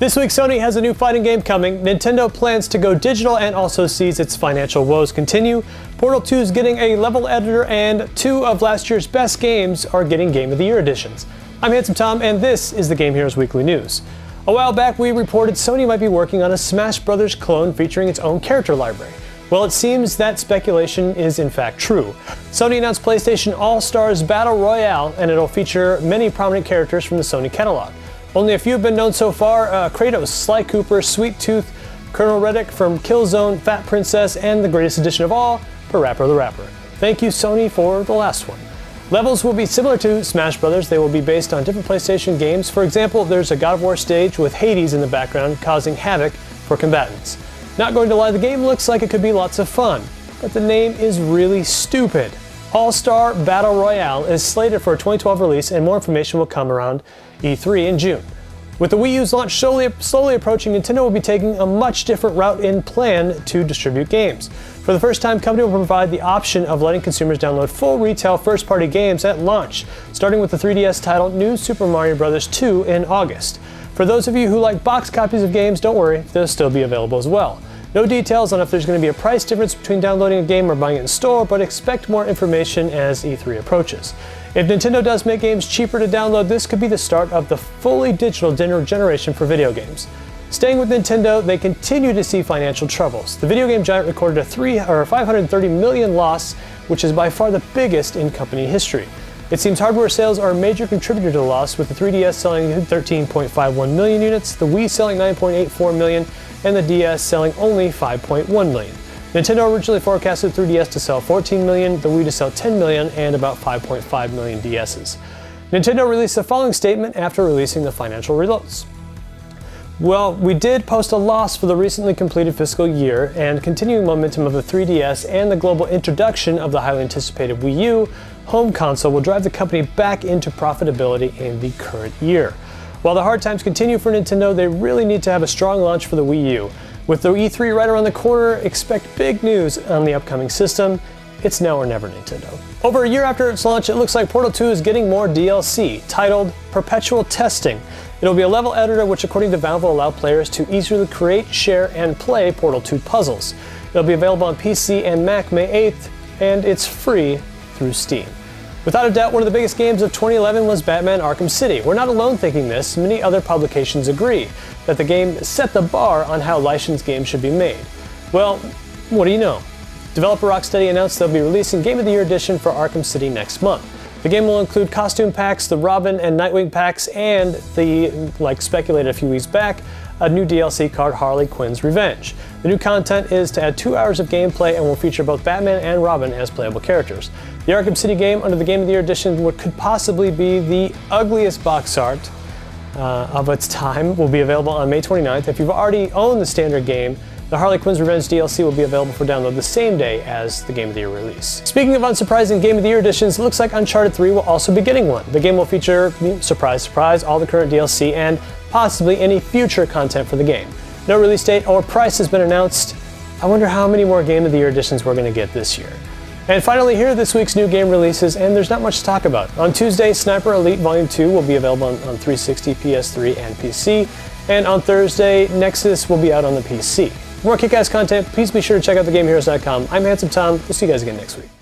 This week, Sony has a new fighting game coming. Nintendo plans to go digital and also sees its financial woes continue. Portal 2 is getting a level editor, and 2 of last year's best games are getting Game of the Year editions. I'm Handsome Tom, and this is the Game Heroes Weekly News. A while back, we reported Sony might be working on a Smash Bros. Clone featuring its own character library. Well, it seems that speculation is in fact true. Sony announced PlayStation AllStars Battle Royale, and it'll feature many prominent characters from the Sony catalog. Only a few have been known so far: Kratos, Sly Cooper, Sweet Tooth, Colonel Reddick from Killzone, Fat Princess, and the greatest addition of all, Parappa the Rapper. Thank you, Sony, for the last one. Levels will be similar to Smash Bros. They will be based on different PlayStation games. For example, there's a God of War stage with Hades in the background causing havoc for combatants. Not going to lie, the game looks like it could be lots of fun, but the name is really stupid. All-Star Battle Royale is slated for a 2012 release, and more information will come around E3 in June. With the Wii U's launch slowly approaching, Nintendo will be taking a much different route in plan to distribute games. For the first time, the company will provide the option of letting consumers download full retail first-party games at launch, starting with the 3DS title New Super Mario Bros. 2 in August. For those of you who like box copies of games, don't worry, they'll still be available as well. No details on if there's going to be a price difference between downloading a game or buying it in store, but expect more information as E3 approaches. If Nintendo does make games cheaper to download, this could be the start of the fully digital generation for video games. Staying with Nintendo, they continue to see financial troubles. The video game giant recorded a $530 million loss, which is by far the biggest in company history. It seems hardware sales are a major contributor to the loss, with the 3DS selling 13.51 million units, the Wii selling 9.84 million, and the DS selling only 5.1 million. Nintendo originally forecasted 3DS to sell 14 million, the Wii to sell 10 million, and about 5.5 million DSs. Nintendo released the following statement after releasing the financial results. Well, we did post a loss for the recently completed fiscal year, and continuing momentum of the 3DS and the global introduction of the highly anticipated Wii U home console will drive the company back into profitability in the current year. While the hard times continue for Nintendo, they really need to have a strong launch for the Wii U. With the E3 right around the corner, expect big news on the upcoming system. It's now or never, Nintendo. Over a year after its launch, it looks like Portal 2 is getting more DLC, titled Perpetual Testing. It'll be a level editor which, according to Valve, will allow players to easily create, share, and play Portal 2 puzzles. It'll be available on PC and Mac May 8th, and it's free through Steam. Without a doubt, one of the biggest games of 2011 was Batman Arkham City. We're not alone thinking this. Many other publications agree that the game set the bar on how licensed games should be made. Well, what do you know? Developer Rocksteady announced they'll be releasing Game of the Year edition for Arkham City next month. The game will include costume packs, the Robin and Nightwing packs, and like speculated a few weeks back, a new DLC called Harley Quinn's Revenge. The new content is to add 2 hours of gameplay and will feature both Batman and Robin as playable characters. The Arkham City game under the Game of the Year edition, what could possibly be the ugliest box art of its time, will be available on May 29th. If you've already owned the standard game, the Harley Quinn's Revenge DLC will be available for download the same day as the Game of the Year release. Speaking of unsurprising Game of the Year editions, it looks like Uncharted 3 will also be getting one. The game will feature, surprise, surprise, all the current DLC and possibly any future content for the game. No release date or price has been announced. I wonder how many more Game of the Year editions we're going to get this year. And finally, here are this week's new game releases, and there's not much to talk about. On Tuesday, Sniper Elite Volume 2 will be available on 360, PS3, and PC. And on Thursday, Nexus will be out on the PC. For more kick-ass content, please be sure to check out thegameheroes.com. I'm Handsome Tom. We'll see you guys again next week.